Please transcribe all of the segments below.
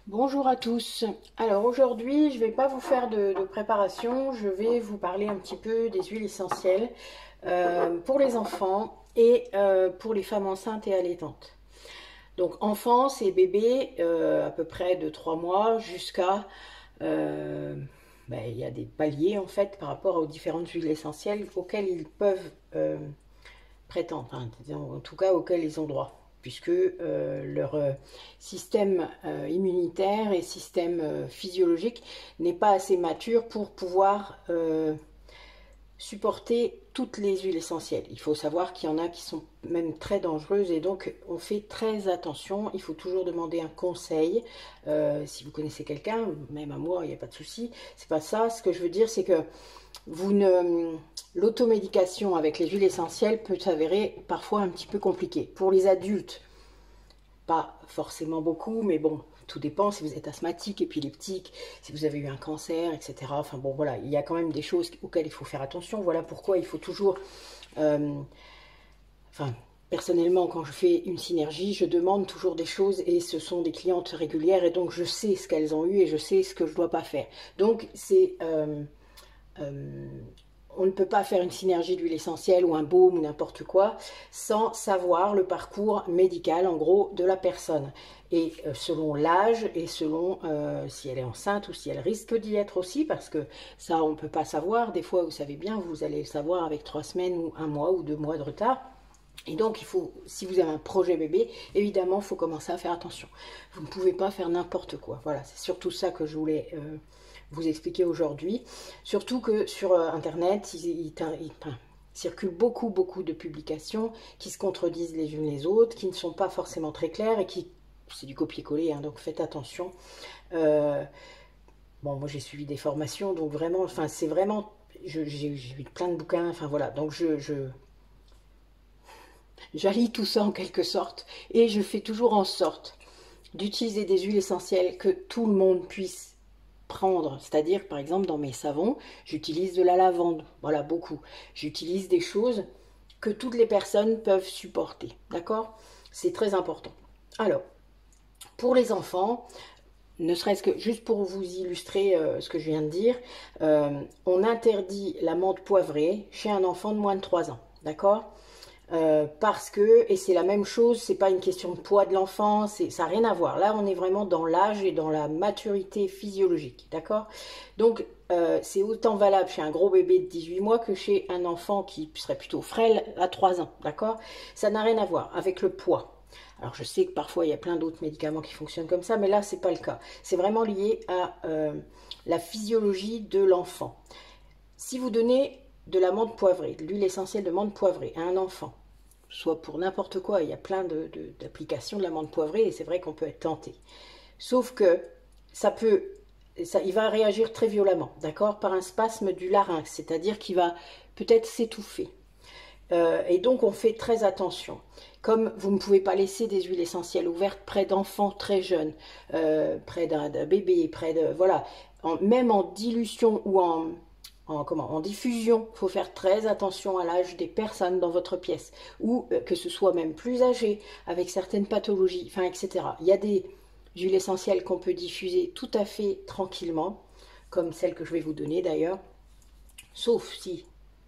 Bonjour à tous. Alors aujourd'hui, je ne vais pas vous faire de préparation, je vais vous parler un petit peu des huiles essentielles pour les enfants et pour les femmes enceintes et allaitantes. Donc enfants, c'est bébés à peu près de 3 mois jusqu'à... euh, il y a des paliers en fait par rapport aux différentes huiles essentielles auxquelles ils peuvent prétendent, enfin, en tout cas auxquels ils ont droit, puisque leur système immunitaire et système physiologique n'est pas assez mature pour pouvoir supporter toutes les huiles essentielles. Il faut savoir qu'il y en a qui sont même très dangereuses et donc on fait très attention. Il faut toujours demander un conseil. Si vous connaissez quelqu'un, même à moi, il n'y a pas de souci. C'est pas ça. Ce que je veux dire, c'est que vous ne l'automédication avec les huiles essentielles peut s'avérer parfois un petit peu compliqué. Pour les adultes, pas forcément beaucoup, mais bon, tout dépend si vous êtes asthmatique, épileptique, si vous avez eu un cancer, etc. Enfin bon, voilà, il y a quand même des choses auxquelles il faut faire attention. Voilà pourquoi il faut toujours... enfin, personnellement, quand je fais une synergie, je demande toujours des choses et ce sont des clientes régulières et donc je sais ce qu'elles ont eu et je sais ce que je ne dois pas faire. Donc c'est... on ne peut pas faire une synergie d'huile essentielle ou un baume ou n'importe quoi sans savoir le parcours médical en gros de la personne et selon l'âge et selon si elle est enceinte ou si elle risque d'y être aussi, parce que ça on ne peut pas savoir. Des fois vous savez bien, vous allez le savoir avec 3 semaines ou 1 mois ou 2 mois de retard. Et donc, il faut, si vous avez un projet bébé, évidemment, il faut commencer à faire attention. Vous ne pouvez pas faire n'importe quoi. Voilà, c'est surtout ça que je voulais vous expliquer aujourd'hui. Surtout que sur Internet, il circule beaucoup de publications qui se contredisent les unes les autres, qui ne sont pas forcément très claires et qui, c'est du copier-coller, hein, donc faites attention. Euh, bon, moi j'ai suivi des formations, donc vraiment, enfin, c'est vraiment, j'ai lu plein de bouquins, enfin voilà, donc j'allie tout ça en quelque sorte et je fais toujours en sorte d'utiliser des huiles essentielles que tout le monde puisse prendre. C'est-à-dire, par exemple, dans mes savons, j'utilise de la lavande, voilà, beaucoup. J'utilise des choses que toutes les personnes peuvent supporter, d'accord? C'est très important. Alors, pour les enfants, ne serait-ce que juste pour vous illustrer ce que je viens de dire, on interdit la menthe poivrée chez un enfant de moins de 3 ans, d'accord? Parce que, et c'est la même chose, c'est pas une question de poids de l'enfant, ça n'a rien à voir. Là, on est vraiment dans l'âge et dans la maturité physiologique, d'accord? Donc, c'est autant valable chez un gros bébé de 18 mois que chez un enfant qui serait plutôt frêle à 3 ans, d'accord? Ça n'a rien à voir avec le poids. Alors, je sais que parfois, il y a plein d'autres médicaments qui fonctionnent comme ça, mais là, c'est pas le cas. C'est vraiment lié à la physiologie de l'enfant. Si vous donnez de la menthe poivrée, de l'huile essentielle de menthe poivrée à un enfant, soit pour n'importe quoi, il y a plein d'applications de la menthe poivrée et c'est vrai qu'on peut être tenté. Sauf que il va réagir très violemment, d'accord, par un spasme du larynx, c'est-à-dire qu'il va peut-être s'étouffer. Et donc on fait très attention. Comme vous ne pouvez pas laisser des huiles essentielles ouvertes près d'enfants très jeunes, près d'un bébé, près de... Voilà, même en dilution ou en diffusion, il faut faire très attention à l'âge des personnes dans votre pièce, ou que ce soit même plus âgé, avec certaines pathologies, enfin, etc. Il y a des huiles essentielles qu'on peut diffuser tout à fait tranquillement, comme celle que je vais vous donner d'ailleurs, sauf si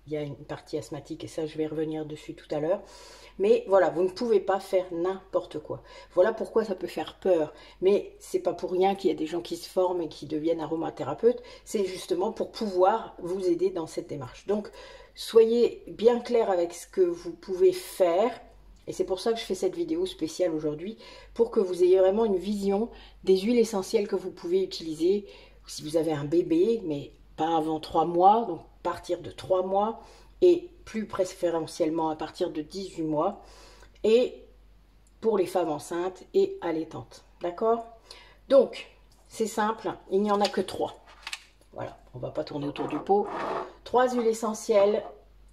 il y a une partie asthmatique, et ça je vais revenir dessus tout à l'heure. Mais voilà, vous ne pouvez pas faire n'importe quoi. Voilà pourquoi ça peut faire peur. Mais c'est pas pour rien qu'il y a des gens qui se forment et qui deviennent aromathérapeutes. C'est justement pour pouvoir vous aider dans cette démarche. Donc, soyez bien clair avec ce que vous pouvez faire. Et c'est pour ça que je fais cette vidéo spéciale aujourd'hui, pour que vous ayez vraiment une vision des huiles essentielles que vous pouvez utiliser. Si vous avez un bébé, mais pas avant 3 mois, donc à partir de 3 mois, et plus préférentiellement à partir de 18 mois, et pour les femmes enceintes et allaitantes. D'accord? Donc, c'est simple, il n'y en a que 3. Voilà, on ne va pas tourner autour du pot. 3 huiles essentielles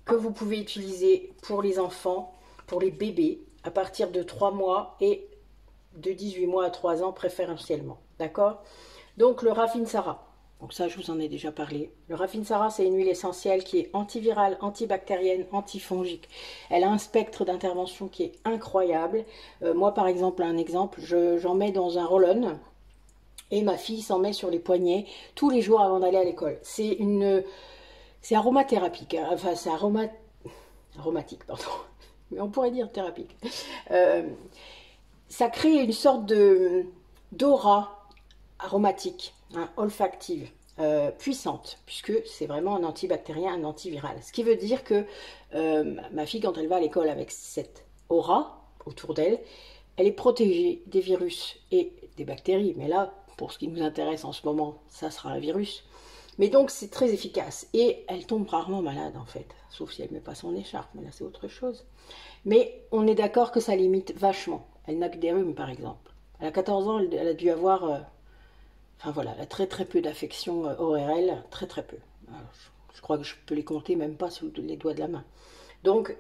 que vous pouvez utiliser pour les enfants, pour les bébés, à partir de 3 mois et de 18 mois à 3 ans préférentiellement. D'accord? Donc, le Rafinsara. Donc ça, je vous en ai déjà parlé. Le Rafinsara, c'est une huile essentielle qui est antivirale, antibactérienne, antifongique. Elle a un spectre d'intervention qui est incroyable. Moi, par exemple, j'en mets dans un roll-on. Et ma fille s'en met sur les poignets tous les jours avant d'aller à l'école. C'est aromathérapie, hein. Enfin c'est aromatique, pardon. Mais on pourrait dire thérapie. Ça crée une sorte de d'aura aromatique, hein, olfactive, puissante, puisque c'est vraiment un antibactérien, un antiviral. Ce qui veut dire que ma fille, quand elle va à l'école avec cette aura autour d'elle, elle est protégée des virus et des bactéries. Mais là, pour ce qui nous intéresse en ce moment, ça sera un virus. Mais donc, c'est très efficace. Et elle tombe rarement malade, en fait. Sauf si elle ne met pas son écharpe, mais là, c'est autre chose. Mais on est d'accord que ça limite vachement. Elle n'a que des rhumes, par exemple. Elle a 14 ans, elle a dû avoir... enfin voilà, elle a très très peu d'affections ORL, très très peu. Je crois que je peux les compter même pas sur les doigts de la main. Donc,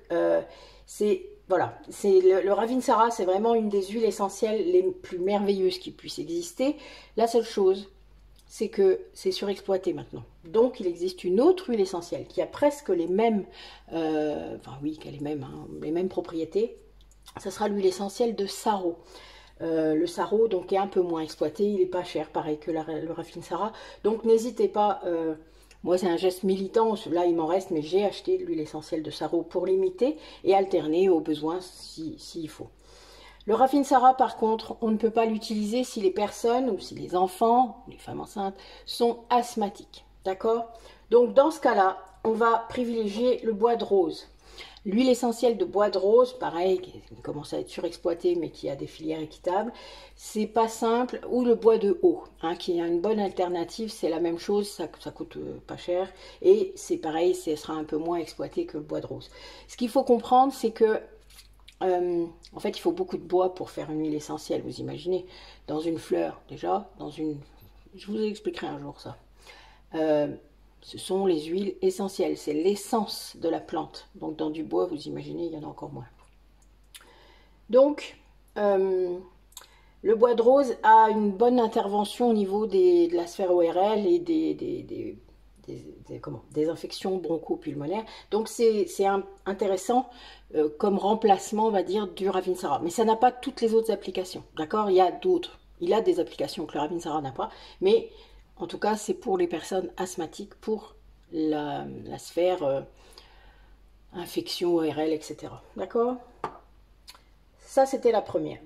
c'est... Voilà, le Ravinsara, c'est vraiment une des huiles essentielles les plus merveilleuses qui puissent exister. La seule chose, c'est que c'est surexploité maintenant. Donc, il existe une autre huile essentielle qui a presque les mêmes, enfin oui, qui a les mêmes propriétés. Ça sera l'huile essentielle de Saro. Le Saro, donc, est un peu moins exploité, il n'est pas cher, pareil que le Ravinsara. Donc, n'hésitez pas... moi, c'est un geste militant, là il m'en reste, mais j'ai acheté de l'huile essentielle de Saro pour l'imiter et alterner aux besoins s'il faut. Le Ravinsara, par contre, on ne peut pas l'utiliser si les personnes, ou si les enfants, les femmes enceintes, sont asthmatiques. D'accord? Donc, dans ce cas-là, on va privilégier le bois de rose. L'huile essentielle de bois de rose, pareil, qui commence à être surexploitée, mais qui a des filières équitables, c'est pas simple. Ou le bois de haut, hein, qui est une bonne alternative, c'est la même chose, ça coûte pas cher, et c'est pareil, ce sera un peu moins exploité que le bois de rose. Ce qu'il faut comprendre, c'est que, en fait, il faut beaucoup de bois pour faire une huile essentielle, vous imaginez, dans une fleur, déjà, je vous expliquerai un jour ça. Ce sont les huiles essentielles, c'est l'essence de la plante. Donc dans du bois, vous imaginez, il y en a encore moins. Donc, le bois de rose a une bonne intervention au niveau de la sphère ORL et des infections broncho-pulmonaires. Donc c'est intéressant comme remplacement, on va dire, du Ravinsara. Mais ça n'a pas toutes les autres applications, d'accord? Il y a d'autres. Il a des applications que le Ravinsara n'a pas, mais... En tout cas, c'est pour les personnes asthmatiques, pour la sphère infection ORL, etc. D'accord? Ça, c'était la première.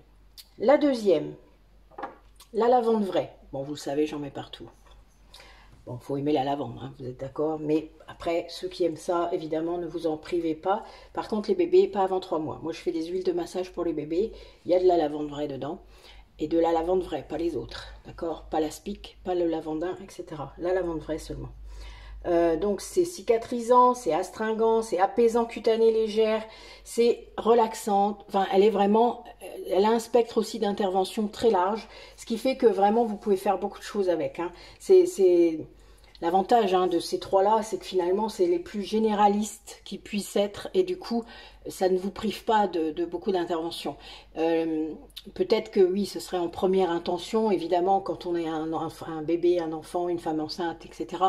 La deuxième, la lavande vraie. Bon, vous le savez, j'en mets partout. Bon, il faut aimer la lavande, hein, vous êtes d'accord? Mais après, ceux qui aiment ça, évidemment, ne vous en privez pas. Par contre, les bébés, pas avant 3 mois. Moi, je fais des huiles de massage pour les bébés. Il y a de la lavande vraie dedans. Et de la lavande vraie, pas les autres, d'accord? Pas l'aspic, pas le lavandin, etc. La lavande vraie seulement. Donc c'est cicatrisant, c'est astringent, c'est apaisant cutané légère, c'est relaxant. Enfin, elle a un spectre aussi d'intervention très large, ce qui fait que vraiment vous pouvez faire beaucoup de choses avec, hein. C'est l'avantage, hein, de ces trois-là, c'est que finalement c'est les plus généralistes qui puissent être, et du coup ça ne vous prive pas de beaucoup d'interventions. Peut-être que oui, ce serait en première intention, évidemment, quand on est un bébé, un enfant, une femme enceinte, etc.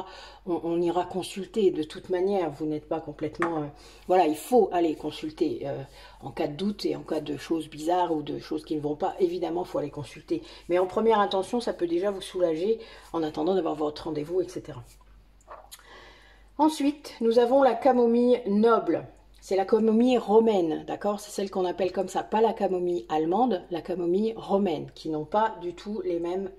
On ira consulter de toute manière, vous n'êtes pas complètement... voilà, il faut aller consulter en cas de doute et en cas de choses bizarres ou de choses qui ne vont pas, évidemment, il faut aller consulter. Mais en première intention, ça peut déjà vous soulager en attendant d'avoir votre rendez-vous, etc. Ensuite, nous avons la camomille noble. C'est la camomille romaine, d'accord? C'est celle qu'on appelle comme ça, pas la camomille allemande, la camomille romaine, qui n'ont pas du tout les mêmes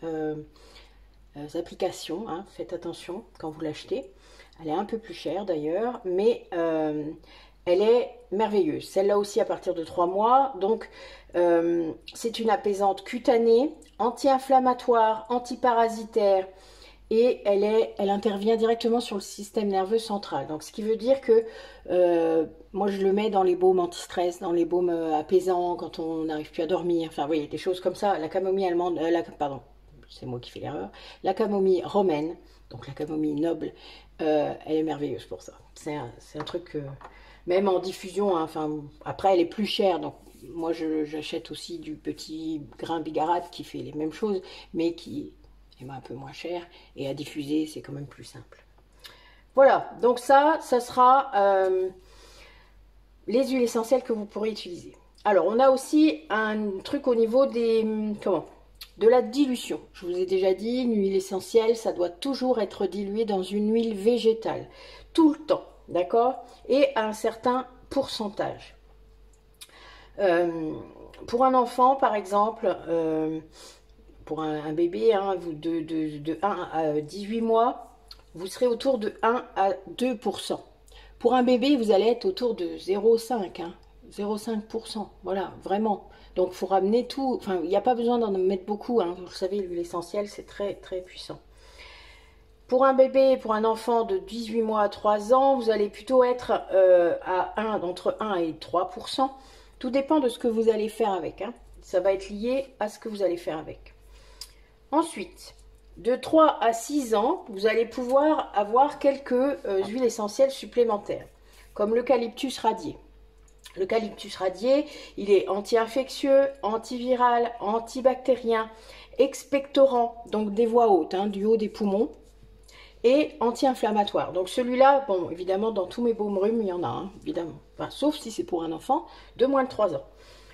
applications, hein. Faites attention quand vous l'achetez. Elle est un peu plus chère d'ailleurs, mais elle est merveilleuse. Celle-là aussi à partir de 3 mois. Donc, c'est une apaisante cutanée, anti-inflammatoire, antiparasitaire. Et elle intervient directement sur le système nerveux central. Donc, ce qui veut dire que moi, je le mets dans les baumes anti-stress, dans les baumes apaisants, quand on n'arrive plus à dormir. Enfin, vous voyez, des choses comme ça. La camomille allemande, pardon, c'est moi qui fais l'erreur. La camomille romaine, donc la camomille noble, elle est merveilleuse pour ça. C'est un truc, même en diffusion, hein, enfin, après, elle est plus chère. Donc, moi, j'achète aussi du petit grain bigarade qui fait les mêmes choses, mais qui est un peu moins cher, et à diffuser c'est quand même plus simple. Voilà, donc ça sera les huiles essentielles que vous pourrez utiliser. Alors on a aussi un truc au niveau des de la dilution. Je vous ai déjà dit, une huile essentielle, ça doit toujours être dilué dans une huile végétale. Tout le temps, d'accord? Et à un certain pourcentage. Pour un enfant, par exemple, pour un bébé hein, de 1 à 18 mois, vous serez autour de 1 à 2%. Pour un bébé, vous allez être autour de 0,5%. Hein, 0,5%. Voilà, vraiment. Donc, il faut ramener tout. Enfin, il n'y a pas besoin d'en mettre beaucoup. Hein. Vous savez, l'huile essentielle, c'est très, très puissant. Pour un bébé, pour un enfant de 18 mois à 3 ans, vous allez plutôt être entre 1 et 3%. Tout dépend de ce que vous allez faire avec. Hein. Ça va être lié à ce que vous allez faire avec. Ensuite, de 3 à 6 ans, vous allez pouvoir avoir quelques huiles essentielles supplémentaires, comme l'eucalyptus radié. L'eucalyptus radié, il est anti-infectieux, antiviral, antibactérien, expectorant, donc des voies hautes, hein, du haut des poumons, et anti-inflammatoire. Donc celui-là, bon, évidemment, dans tous mes baumes rhumes, il y en a, hein, évidemment. Enfin, sauf si c'est pour un enfant de moins de 3 ans.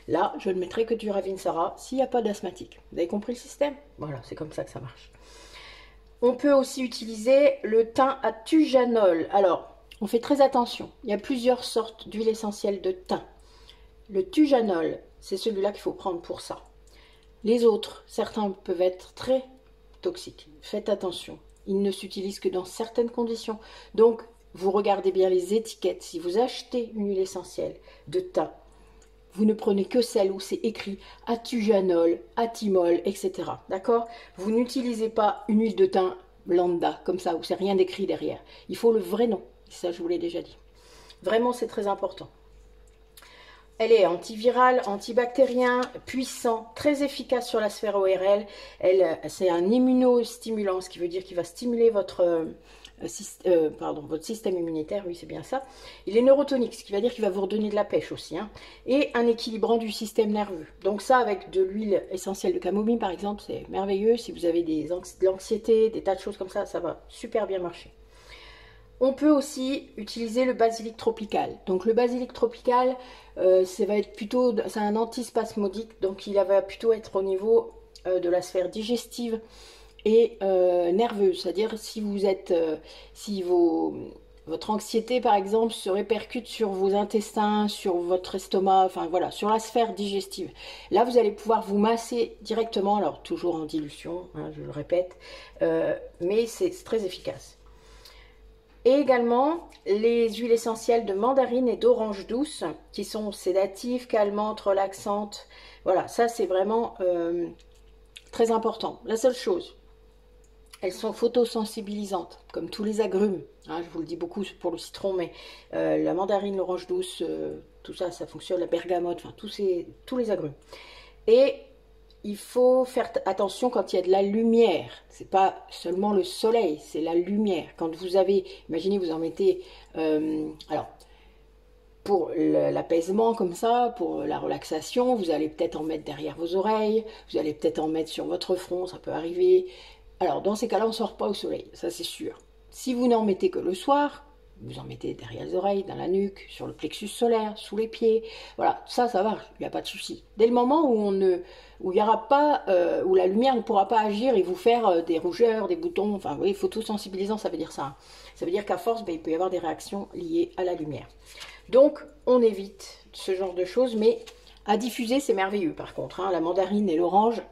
Là, je ne mettrai que du Ravinsara s'il n'y a pas d'asthmatique. Vous avez compris le système? Voilà, c'est comme ça que ça marche. On peut aussi utiliser le thym à thujanol. Alors, on fait très attention. Il y a plusieurs sortes d'huile essentielle de thym. Le thujanol, c'est celui-là qu'il faut prendre pour ça. Les autres, certains peuvent être très toxiques. Faites attention. Ils ne s'utilisent que dans certaines conditions. Donc, vous regardez bien les étiquettes. Si vous achetez une huile essentielle de thym, vous ne prenez que celle où c'est écrit athujanol, athymol, etc. D'accord? Vous n'utilisez pas une huile de thym lambda, comme ça, où c'est rien d'écrit derrière. Il faut le vrai nom. Ça, je vous l'ai déjà dit. Vraiment, c'est très important. Elle est antivirale, antibactérien, puissant, très efficace sur la sphère ORL. C'est un immunostimulant, ce qui veut dire qu'il va stimuler votre système immunitaire, oui c'est bien ça. Il est neurotonique, ce qui va dire qu'il va vous redonner de la pêche aussi. Hein, et un équilibrant du système nerveux. Donc ça, avec de l'huile essentielle de camomille par exemple, c'est merveilleux. Si vous avez de l'anxiété, des tas de choses comme ça, ça va super bien marcher. On peut aussi utiliser le basilic tropical. Donc le basilic tropical, c'est un antispasmodique, donc il va plutôt être au niveau de la sphère digestive et nerveuse. C'est-à-dire si votre anxiété par exemple se répercute sur vos intestins, sur votre estomac, enfin voilà, sur la sphère digestive. Là vous allez pouvoir vous masser directement, alors toujours en dilution, hein, je le répète, mais c'est très efficace. Et également les huiles essentielles de mandarine et d'orange douce qui sont sédatives, calmantes, relaxantes. Voilà, ça c'est vraiment très important. La seule chose, elles sont photosensibilisantes, comme tous les agrumes. Hein, je vous le dis beaucoup pour le citron, mais la mandarine, l'orange douce, tout ça, ça fonctionne, la bergamote, enfin tous les agrumes. Et il faut faire attention quand il y a de la lumière. C'est pas seulement le soleil, c'est la lumière. Quand vous avez, imaginez, vous en mettez, alors, pour l'apaisement comme ça, pour la relaxation, vous allez peut-être en mettre derrière vos oreilles, vous allez peut-être en mettre sur votre front, ça peut arriver. Alors, dans ces cas-là, on ne sort pas au soleil, ça c'est sûr. Si vous n'en mettez que le soir, vous en mettez derrière les oreilles, dans la nuque, sur le plexus solaire, sous les pieds. Voilà, ça va, il n'y a pas de souci. Dès le moment où il y aura pas, où la lumière ne pourra pas agir et vous faire des rougeurs, des boutons, enfin, vous voyez, photosensibilisant, ça veut dire ça. Hein. Ça veut dire qu'à force, il peut y avoir des réactions liées à la lumière. Donc, on évite ce genre de choses, mais à diffuser, c'est merveilleux par contre. Hein, la mandarine et l'orange,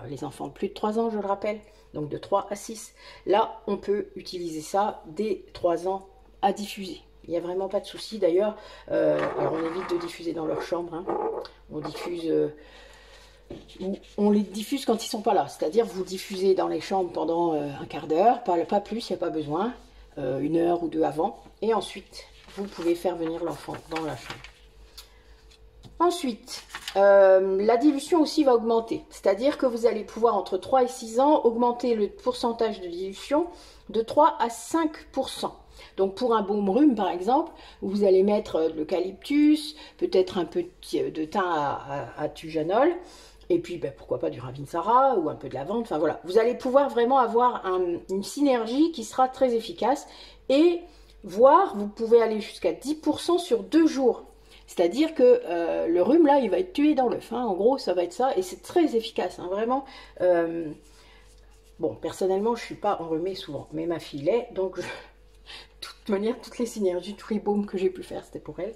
les enfants de plus de 3 ans, je le rappelle, donc de 3 à 6. Là, on peut utiliser ça dès 3 ans à diffuser. Il n'y a vraiment pas de souci. D'ailleurs, alors on évite de diffuser dans leur chambre. Hein. On les diffuse quand ils ne sont pas là. C'est-à-dire, vous diffusez dans les chambres pendant un quart d'heure, pas plus, il n'y a pas besoin, 1 heure ou 2 avant. Et ensuite, vous pouvez faire venir l'enfant dans la chambre. Ensuite, la dilution aussi va augmenter. C'est-à-dire que vous allez pouvoir, entre 3 et 6 ans, augmenter le pourcentage de dilution de 3 à 5%. Donc pour un baume rhume par exemple, vous allez mettre de l'eucalyptus, peut-être un peu de thym à thujanol, et puis ben, pourquoi pas du Ravinsara ou un peu de lavande, enfin voilà. Vous allez pouvoir vraiment avoir une synergie qui sera très efficace et voire vous pouvez aller jusqu'à 10% sur 2 jours. C'est-à-dire que le rhume, là, il va être tué dans l'œuf. Hein. En gros, ça va être ça. Et c'est très efficace, hein, vraiment. Bon, personnellement, je ne suis pas enrhumée souvent. Mais ma fille l'est. Donc, de toute manière, toutes les synergies, tous les baumes que j'ai pu faire, c'était pour elle.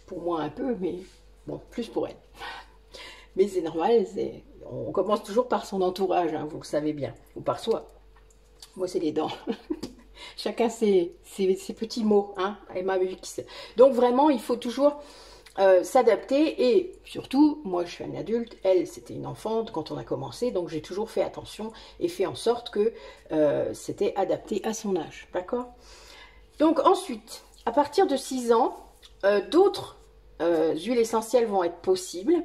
Pour moi, un peu, mais bon, plus pour elle. Mais c'est normal. On commence toujours par son entourage, hein, vous le savez bien. Ou par soi. Moi, c'est les dents. Chacun ses petits mots, hein, MAUX. Donc vraiment, il faut toujours s'adapter et surtout, moi je suis une adulte, elle c'était une enfante quand on a commencé, donc j'ai toujours fait attention et fait en sorte que c'était adapté à son âge, d'accord? Donc ensuite, à partir de 6 ans, d'autres huiles essentielles vont être possibles.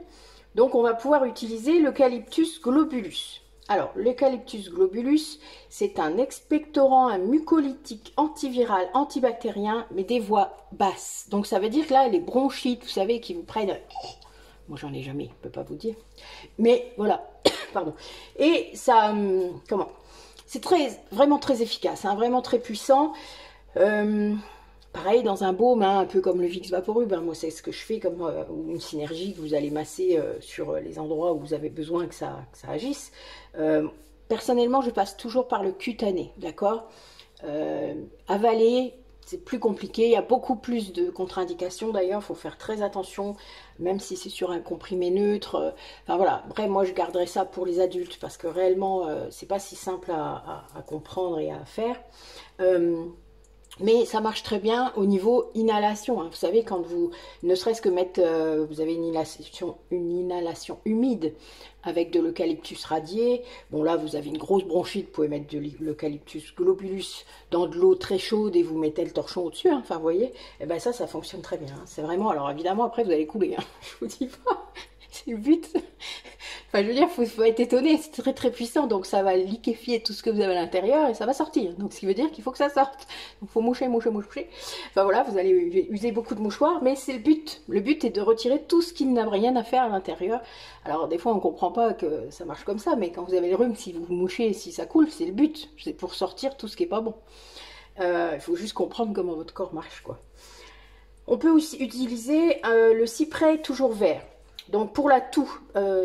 Donc on va pouvoir utiliser l'eucalyptus globulus. Alors, l'eucalyptus globulus, c'est un expectorant, un mucolytique, antiviral, antibactérien, mais des voix basses. Donc, ça veut dire que là, les bronchites, vous savez, qui vous prennent... Moi, j'en ai jamais, je ne peux pas vous dire. Mais, voilà, pardon. Et ça, comment? C'est vraiment très efficace, hein, vraiment très puissant. Pareil, dans un baume, hein, un peu comme le Vicks Vaporub, hein, moi c'est ce que je fais comme une synergie que vous allez masser sur les endroits où vous avez besoin que ça agisse. Personnellement, je passe toujours par le cutané, d'accord? Avaler, c'est plus compliqué, il y a beaucoup plus de contre-indications d'ailleurs, il faut faire très attention, même si c'est sur un comprimé neutre. Enfin voilà, bref, moi je garderai ça pour les adultes parce que réellement, c'est pas si simple à comprendre et à faire. Mais ça marche très bien au niveau inhalation. Hein. Vous savez, quand vous, ne serait-ce que mettre, vous avez une inhalation humide avec de l'eucalyptus radié. Bon là, vous avez une grosse bronchite, vous pouvez mettre de l'eucalyptus globulus dans de l'eau très chaude et vous mettez le torchon au-dessus. Hein. Enfin, vous voyez, et ben ça fonctionne très bien. Hein. C'est vraiment, alors évidemment, après vous allez couler. Hein. Je vous dis pas, c'est le but. Enfin, je veux dire, faut être étonné, c'est très très puissant, donc ça va liquéfier tout ce que vous avez à l'intérieur et ça va sortir. Donc, ce qui veut dire qu'il faut que ça sorte. Donc, il faut moucher, moucher, moucher. Enfin voilà, vous allez user beaucoup de mouchoirs, mais c'est le but. Le but est de retirer tout ce qui n'a rien à faire à l'intérieur. Alors, des fois, on comprend pas que ça marche comme ça, mais quand vous avez le rhume, si vous mouchez, si ça coule, c'est le but. C'est pour sortir tout ce qui est pas bon. Il faut juste comprendre comment votre corps marche, quoi. On peut aussi utiliser le cyprès toujours vert. Donc pour la toux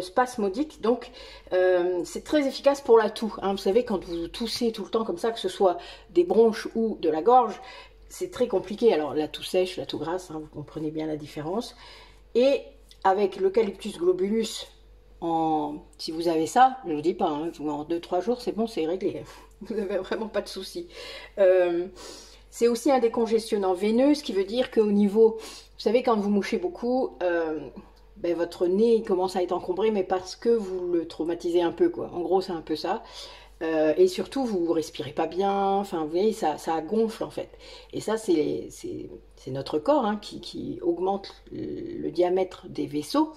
spasmodique, donc c'est très efficace pour la toux. Hein. Vous savez, quand vous toussez tout le temps comme ça, que ce soit des bronches ou de la gorge, c'est très compliqué. Alors la toux sèche, la toux grasse, hein, vous comprenez bien la différence. Et avec l'eucalyptus globulus, si vous avez ça, je ne vous dis pas, hein, en 2-3 jours, c'est bon, c'est réglé. Vous n'avez vraiment pas de soucis. C'est aussi un décongestionnant veineux, ce qui veut dire qu'au niveau, vous savez, quand vous mouchez beaucoup, ben, votre nez il commence à être encombré, mais parce que vous le traumatisez un peu, quoi. En gros, c'est un peu ça. Et surtout, vous ne respirez pas bien, enfin, vous voyez, ça gonfle, en fait. Et ça, c'est notre corps hein, qui augmente le diamètre des vaisseaux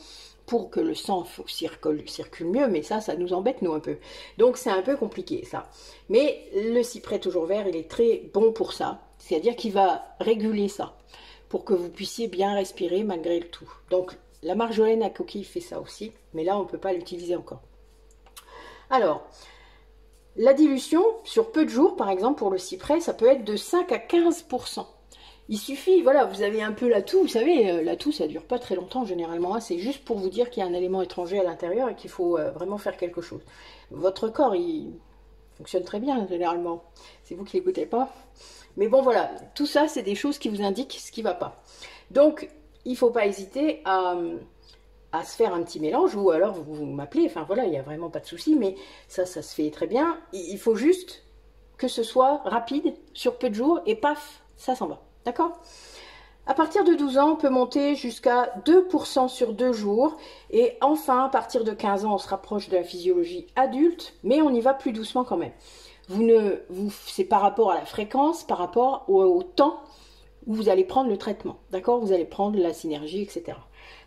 pour que le sang circule mieux, mais ça nous embête, nous, un peu. Donc, c'est un peu compliqué, ça. Mais le cyprès toujours vert, il est très bon pour ça. C'est-à-dire qu'il va réguler ça, pour que vous puissiez bien respirer malgré le tout. Donc, la marjolaine à coquille fait ça aussi, mais là, on ne peut pas l'utiliser encore. Alors, la dilution, sur peu de jours, par exemple, pour le cyprès, ça peut être de 5 à 15%. Il suffit, voilà, vous avez un peu la toux, vous savez, la toux, ça dure pas très longtemps généralement, hein, c'est juste pour vous dire qu'il y a un élément étranger à l'intérieur et qu'il faut vraiment faire quelque chose. Votre corps, il fonctionne très bien généralement, c'est vous qui l'écoutez pas. Mais bon, voilà, tout ça, c'est des choses qui vous indiquent ce qui va pas. Donc, il ne faut pas hésiter à se faire un petit mélange, ou alors vous m'appelez, enfin voilà, il n'y a vraiment pas de souci, mais ça se fait très bien. Il faut juste que ce soit rapide, sur peu de jours, et paf, ça s'en va. D'accord? À partir de 12 ans, on peut monter jusqu'à 2% sur 2 jours. Et enfin, à partir de 15 ans, on se rapproche de la physiologie adulte, mais on y va plus doucement quand même. C'est par rapport à la fréquence, par rapport au temps où vous allez prendre le traitement. D'accord? Vous allez prendre la synergie, etc.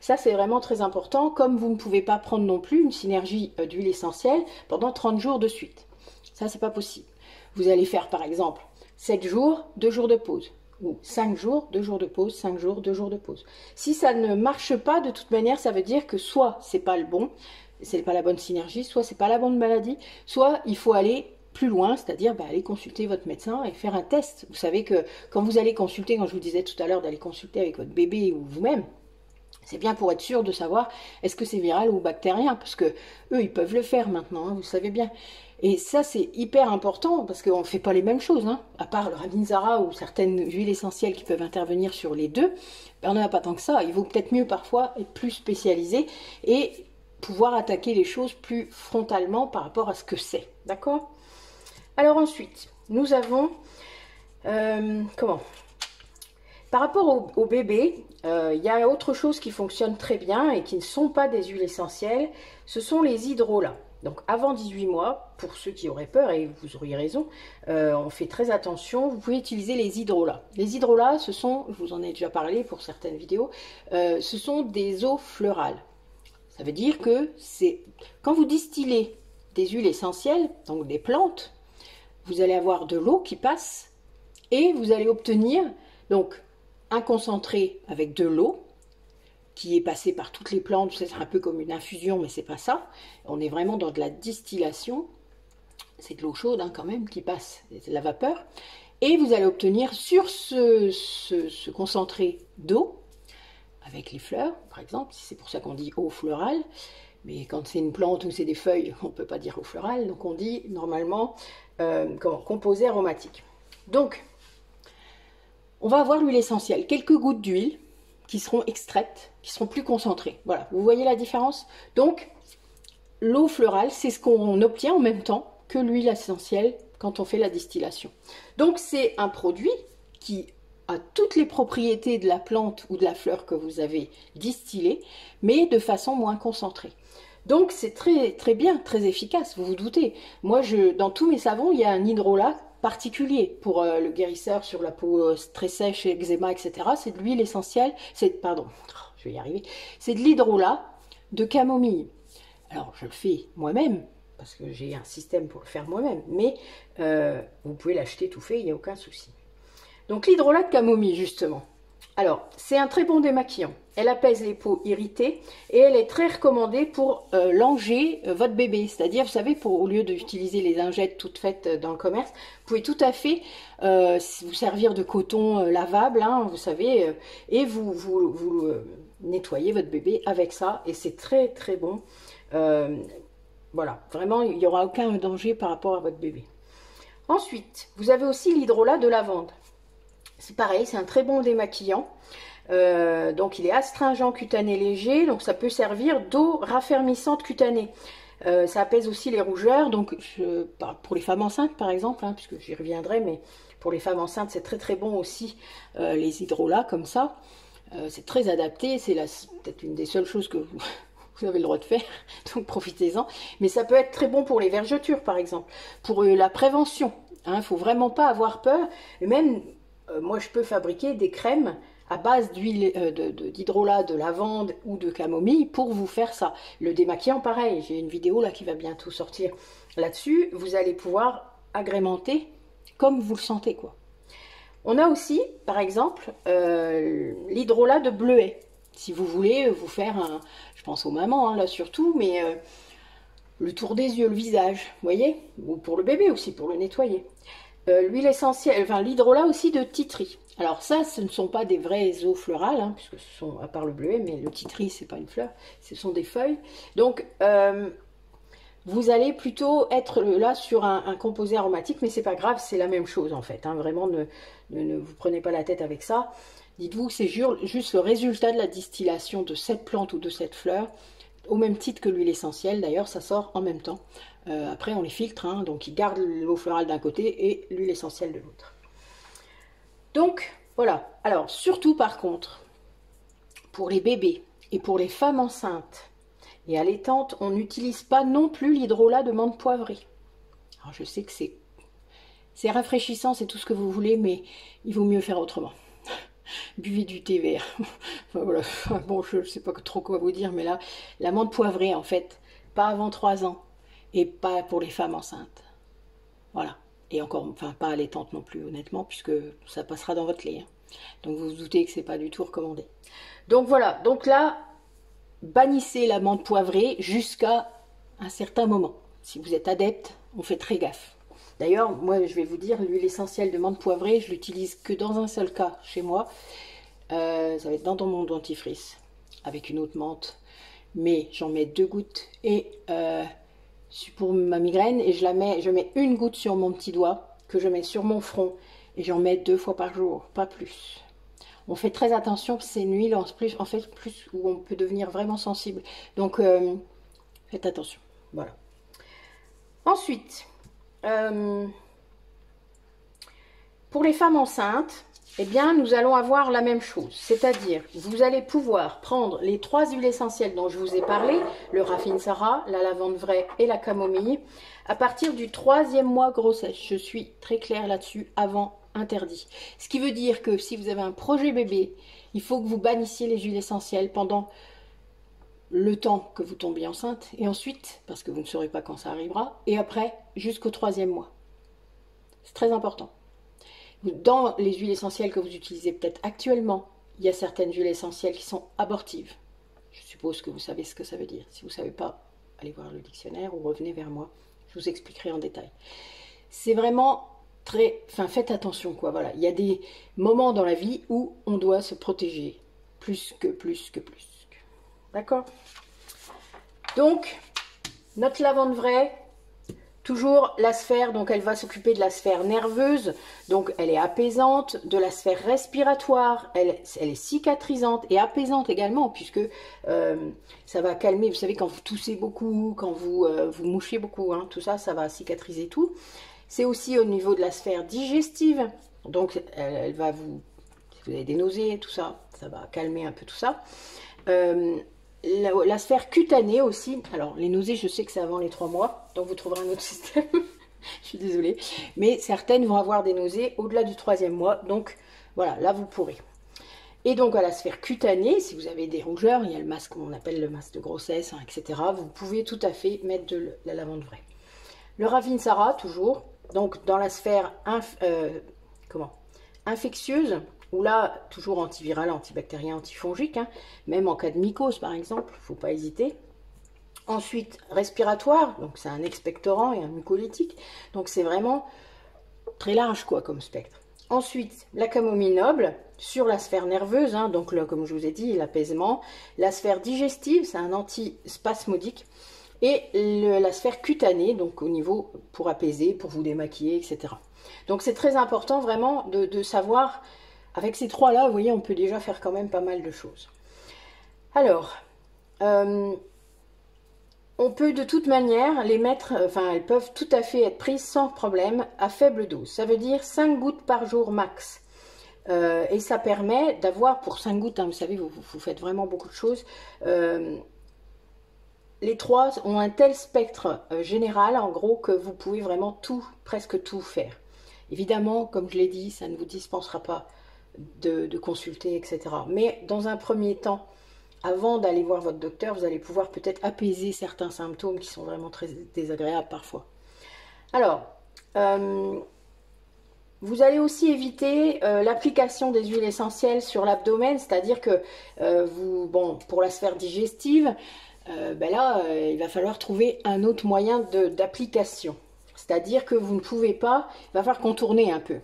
Ça, c'est vraiment très important, comme vous ne pouvez pas prendre non plus une synergie d'huile essentielle pendant 30 jours de suite. Ça, c'est pas possible. Vous allez faire, par exemple, 7 jours, 2 jours de pause. Ou 5 jours, 2 jours de pause, 5 jours, 2 jours de pause. Si ça ne marche pas, de toute manière, ça veut dire que soit c'est pas le bon, c'est pas la bonne synergie, soit c'est pas la bonne maladie, soit il faut aller plus loin, c'est-à-dire aller consulter votre médecin et faire un test. Vous savez que quand vous allez consulter, quand je vous disais tout à l'heure d'aller consulter avec votre bébé ou vous-même, C'est bien pour être sûr de savoir est-ce que c'est viral ou bactérien, parce que eux, ils peuvent le faire maintenant, hein, vous le savez bien. Et ça, c'est hyper important, parce qu'on ne fait pas les mêmes choses, hein. À part le Ravinzara ou certaines huiles essentielles qui peuvent intervenir sur les deux, ben, on n'en a pas tant que ça. Il vaut peut-être mieux parfois être plus spécialisé et pouvoir attaquer les choses plus frontalement par rapport à ce que c'est, d'accord? Alors ensuite, nous avons... comment? Par rapport au bébé, il y a autre chose qui fonctionne très bien et qui ne sont pas des huiles essentielles, ce sont les hydrolats. Donc avant 18 mois, pour ceux qui auraient peur, et vous auriez raison, on fait très attention, vous pouvez utiliser les hydrolats. Les hydrolats, ce sont, je vous en ai déjà parlé pour certaines vidéos, ce sont des eaux fleurales. Ça veut dire que c'est quand vous distillez des huiles essentielles, donc des plantes, vous allez avoir de l'eau qui passe et vous allez obtenir donc un concentré avec de l'eau qui est passé par toutes les plantes. C'est un peu comme une infusion, mais c'est pas ça. On est vraiment dans de la distillation. C'est de l'eau chaude hein, quand même qui passe, c'est de la vapeur. Et vous allez obtenir sur ce concentré d'eau, avec les fleurs, par exemple, c'est pour ça qu'on dit eau fleurale. Mais quand c'est une plante ou c'est des feuilles, on ne peut pas dire eau fleurale. Donc on dit normalement composé aromatique. Donc, on va avoir l'huile essentielle, quelques gouttes d'huile qui seront extraites, qui seront plus concentrées. Voilà, vous voyez la différence? Donc, l'eau fleurale, c'est ce qu'on obtient en même temps que l'huile essentielle quand on fait la distillation. Donc, c'est un produit qui a toutes les propriétés de la plante ou de la fleur que vous avez distillée, mais de façon moins concentrée. Donc, c'est très, très bien, très efficace, vous vous doutez. Moi, dans tous mes savons, il y a un hydrolat particulier pour le guérisseur sur la peau très sèche, eczéma, etc. C'est de l'huile essentielle, pardon, je vais y arriver, c'est de l'hydrolat de camomille. Alors je le fais moi-même, parce que j'ai un système pour le faire moi-même, mais vous pouvez l'acheter tout fait, il n'y a aucun souci. Donc l'hydrolat de camomille justement, alors c'est un très bon démaquillant. Elle apaise les peaux irritées et elle est très recommandée pour langer votre bébé. C'est-à-dire, vous savez, au lieu d'utiliser les lingettes toutes faites dans le commerce, vous pouvez tout à fait vous servir de coton lavable, hein, vous savez, et vous nettoyez votre bébé avec ça. Et c'est très très bon. Voilà, vraiment, il n'y aura aucun danger par rapport à votre bébé. Ensuite, vous avez aussi l'hydrolat de lavande. C'est pareil, c'est un très bon démaquillant. Donc il est astringent cutané léger, donc ça peut servir d'eau raffermissante cutanée. Ça apaise aussi les rougeurs, donc pour les femmes enceintes par exemple, hein, puisque j'y reviendrai, mais pour les femmes enceintes c'est très très bon aussi les hydrolats comme ça. C'est très adapté, c'est peut-être une des seules choses que vous avez le droit de faire, donc profitez-en. Mais ça peut être très bon pour les vergetures par exemple, pour la prévention. Il ne faut vraiment pas avoir peur, et même moi je peux fabriquer des crèmes à base d'huile d'hydrolat de lavande ou de camomille pour vous faire ça. Le démaquillant, pareil, j'ai une vidéo là qui va bientôt sortir là-dessus. Vous allez pouvoir agrémenter comme vous le sentez, quoi. On a aussi, par exemple, l'hydrolat de bleuet. Si vous voulez vous faire je pense aux mamans, hein, là surtout, mais le tour des yeux, le visage, vous voyez, ou pour le bébé aussi, pour le nettoyer. L'huile essentielle, enfin l'hydrolat aussi de titri. Alors ça, ce ne sont pas des vraies eaux fleurales, hein, puisque ce sont, à part le bleuet, mais le titri, c'est pas une fleur, ce sont des feuilles. Donc, vous allez plutôt être là sur un composé aromatique, mais c'est pas grave, c'est la même chose en fait. Hein, vraiment, ne vous prenez pas la tête avec ça. Dites-vous que c'est juste le résultat de la distillation de cette plante ou de cette fleur, au même titre que l'huile essentielle. D'ailleurs, ça sort en même temps. Après, on les filtre, hein, donc ils gardent l'eau florale d'un côté et l'huile essentielle de l'autre. Donc, voilà. Alors, surtout par contre, pour les bébés et pour les femmes enceintes et allaitantes, on n'utilise pas non plus l'hydrolat de menthe poivrée. Alors, je sais que c'est rafraîchissant, c'est tout ce que vous voulez, mais il vaut mieux faire autrement. Buvez du thé vert. Enfin, voilà. Bon, je ne sais pas trop quoi vous dire, mais là, la menthe poivrée, en fait, pas avant 3 ans et pas pour les femmes enceintes. Voilà. Et encore, enfin, pas allaitante non plus, honnêtement, puisque ça passera dans votre lait. Hein. Donc, vous vous doutez que c'est pas du tout recommandé. Donc, voilà. Donc là, bannissez la menthe poivrée jusqu'à un certain moment. Si vous êtes adepte, on fait très gaffe. D'ailleurs, moi, je vais vous dire, l'huile essentielle de menthe poivrée, je l'utilise que dans un seul cas chez moi. Ça va être dans mon dentifrice. avec une autre menthe, mais j'en mets 2 gouttes et pour ma migraine, et je mets une goutte sur mon petit doigt que je mets sur mon front et j'en mets 2 fois par jour, pas plus. On fait très attention, c'est une huile en fait plus où on peut devenir vraiment sensible. Donc faites attention. Voilà. Ensuite, pour les femmes enceintes, eh bien, nous allons avoir la même chose. C'est-à-dire, vous allez pouvoir prendre les 3 huiles essentielles dont je vous ai parlé, le Rafinsara, la lavande vraie et la camomille, à partir du 3e mois grossesse. Je suis très claire là-dessus, avant interdit. Ce qui veut dire que si vous avez un projet bébé, il faut que vous bannissiez les huiles essentielles pendant le temps que vous tombiez enceinte, et ensuite, parce que vous ne saurez pas quand ça arrivera, et après, jusqu'au 3e mois. C'est très important. Dans les huiles essentielles que vous utilisez peut-être actuellement, il y a certaines huiles essentielles qui sont abortives. Je suppose que vous savez ce que ça veut dire. Si vous ne savez pas, allez voir le dictionnaire ou revenez vers moi. Je vous expliquerai en détail. C'est vraiment très... Enfin, faites attention, quoi. Voilà. Il y a des moments dans la vie où on doit se protéger. Plus. D'accord? Donc, notre lavande vraie, toujours la sphère, donc elle va s'occuper de la sphère nerveuse, donc elle est apaisante, de la sphère respiratoire, elle est cicatrisante et apaisante également, puisque ça va calmer, vous savez, quand vous toussez beaucoup, quand vous mouchez beaucoup, hein, tout ça, ça va cicatriser tout. C'est aussi au niveau de la sphère digestive, donc elle va vous, si vous avez des nausées, tout ça, ça va calmer un peu tout ça. La sphère cutanée aussi, alors les nausées je sais que c'est avant les 3 mois, donc vous trouverez un autre système, je suis désolée, mais certaines vont avoir des nausées au-delà du 3e mois, donc voilà, là vous pourrez. Et donc à la sphère cutanée, si vous avez des rougeurs, il y a le masque qu'on appelle le masque de grossesse, hein, etc. Vous pouvez tout à fait mettre de la lavande vraie. Le Ravinsara, toujours, donc dans la sphère infectieuse, ou là, toujours antiviral, antibactérien, antifongique, hein, même en cas de mycose par exemple, il ne faut pas hésiter. Ensuite, respiratoire, donc c'est un expectorant et un mucolytique, donc c'est vraiment très large quoi comme spectre. Ensuite, la camomille noble sur la sphère nerveuse, hein, donc là, comme je vous ai dit, l'apaisement. La sphère digestive, c'est un antispasmodique. Et la sphère cutanée, donc au niveau pour apaiser, pour vous démaquiller, etc. Donc c'est très important vraiment de savoir... Avec ces 3-là, vous voyez, on peut déjà faire quand même pas mal de choses. Alors, on peut de toute manière les mettre, enfin, elles peuvent tout à fait être prises sans problème à faible dose. Ça veut dire 5 gouttes par jour max. Et ça permet d'avoir, pour 5 gouttes, hein, vous savez, vous faites vraiment beaucoup de choses. Les 3 ont un tel spectre général, en gros, que vous pouvez vraiment tout, presque tout faire. Évidemment, comme je l'ai dit, ça ne vous dispensera pas de consulter, etc. Mais dans un premier temps, avant d'aller voir votre docteur, vous allez pouvoir peut-être apaiser certains symptômes qui sont vraiment très désagréables parfois. Alors, vous allez aussi éviter l'application des huiles essentielles sur l'abdomen, c'est-à-dire que bon, pour la sphère digestive, ben là, il va falloir trouver un autre moyen d'application. C'est-à-dire que vous ne pouvez pas, il va falloir contourner un peu.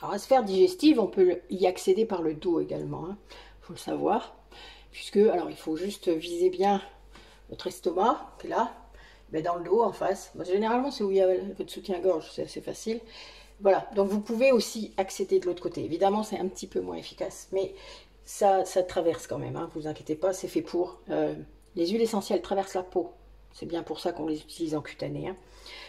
Alors, la sphère digestive, on peut y accéder par le dos également, hein, faut le savoir. Puisque, alors, il faut juste viser bien votre estomac, qui est là, mais dans le dos, en face. Bon, généralement, c'est où il y a votre soutien-gorge, c'est assez facile. Voilà, donc vous pouvez aussi accéder de l'autre côté. Évidemment, c'est un petit peu moins efficace, mais ça traverse quand même, hein, vous inquiétez pas, c'est fait pour. Les huiles essentielles traversent la peau. C'est bien pour ça qu'on les utilise en cutané, hein.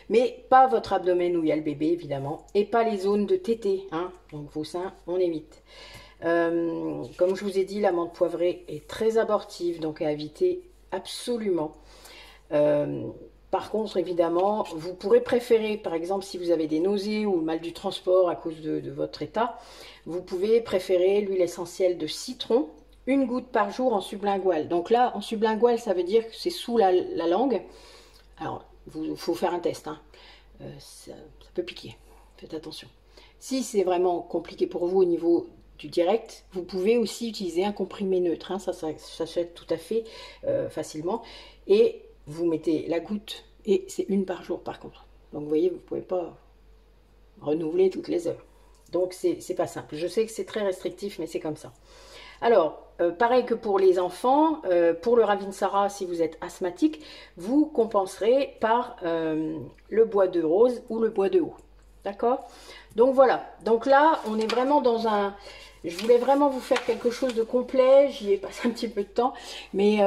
Mais pas votre abdomen où il y a le bébé, évidemment, et pas les zones de tété, hein. Donc vos seins, on évite. Comme je vous ai dit, la menthe poivrée est très abortive, donc à éviter absolument. Par contre, évidemment, vous pourrez préférer, par exemple, si vous avez des nausées ou mal du transport à cause de votre état, vous pouvez préférer l'huile essentielle de citron, 1 goutte par jour en sublingual. Donc là, en sublingual, ça veut dire que c'est sous la langue. Alors, il faut faire un test, hein. Ça peut piquer, faites attention. Si c'est vraiment compliqué pour vous au niveau du direct, vous pouvez aussi utiliser un comprimé neutre, hein. Ça s'achète tout à fait facilement. Et vous mettez la goutte, et c'est 1 par jour par contre. Donc vous voyez, vous ne pouvez pas renouveler toutes les heures. Donc c'est pas simple. Je sais que c'est très restrictif, mais c'est comme ça. Alors, pareil que pour les enfants, pour le Ravinsara, si vous êtes asthmatique, vous compenserez par le bois de rose ou le bois de haut. D'accord? Donc voilà. Donc là, on est vraiment dans un... Je voulais vraiment vous faire quelque chose de complet. J'y ai passé un petit peu de temps. Mais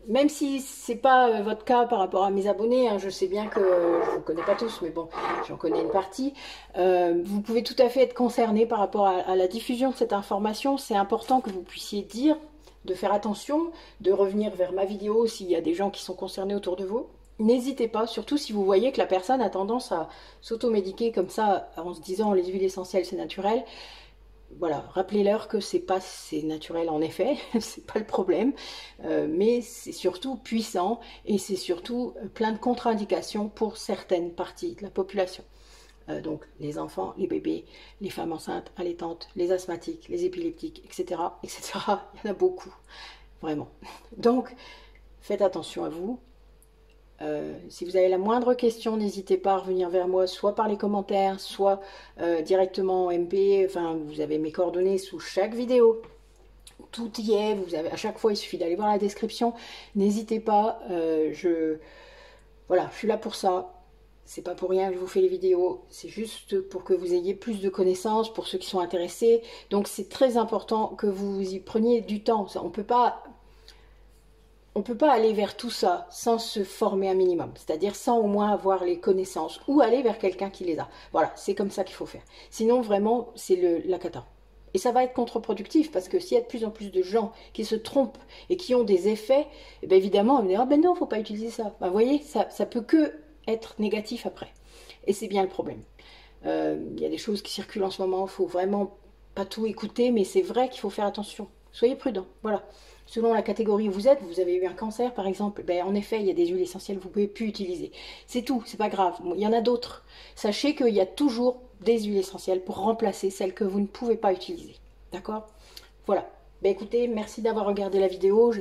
même si c'est pas votre cas par rapport à mes abonnés, hein, je sais bien que je vous connais pas tous, mais bon, j'en connais une partie. Vous pouvez tout à fait être concerné par rapport à la diffusion de cette information. C'est important que vous puissiez dire, de faire attention, de revenir vers ma vidéo s'il y a des gens qui sont concernés autour de vous. N'hésitez pas, surtout si vous voyez que la personne a tendance à s'automédiquer comme ça en se disant les huiles essentielles c'est naturel. Voilà, rappelez-leur que c'est naturel en effet, c'est pas le problème, mais c'est surtout puissant et c'est surtout plein de contre-indications pour certaines parties de la population. Donc les enfants, les bébés, les femmes enceintes, allaitantes, les asthmatiques, les épileptiques, etc., etc. Il y en a beaucoup, vraiment. Donc faites attention à vous. Si vous avez la moindre question, n'hésitez pas à revenir vers moi, soit par les commentaires, soit directement en MP. Enfin, vous avez mes coordonnées sous chaque vidéo. Tout y est. Vous avez, à chaque fois, il suffit d'aller voir la description. N'hésitez pas. Voilà, je suis là pour ça. C'est pas pour rien que je vous fais les vidéos. C'est juste pour que vous ayez plus de connaissances, pour ceux qui sont intéressés. Donc, c'est très important que vous y preniez du temps. On peut pas aller vers tout ça sans se former un minimum, c'est-à-dire sans au moins avoir les connaissances ou aller vers quelqu'un qui les a. Voilà, c'est comme ça qu'il faut faire. Sinon, vraiment, c'est la cata. Et ça va être contre-productif parce que s'il y a de plus en plus de gens qui se trompent et qui ont des effets, eh bien évidemment, on va dire, ah ben non, faut pas utiliser ça. Ben, vous voyez, ça peut que être négatif après. Et c'est bien le problème. Il y a des choses qui circulent en ce moment, il faut vraiment pas tout écouter, mais c'est vrai qu'il faut faire attention. Soyez prudents, voilà. Selon la catégorie où vous êtes, vous avez eu un cancer par exemple, ben, en effet, il y a des huiles essentielles que vous ne pouvez plus utiliser. C'est tout, c'est pas grave. Il y en a d'autres. Sachez qu'il y a toujours des huiles essentielles pour remplacer celles que vous ne pouvez pas utiliser. D'accord? Voilà. Ben, écoutez, merci d'avoir regardé la vidéo.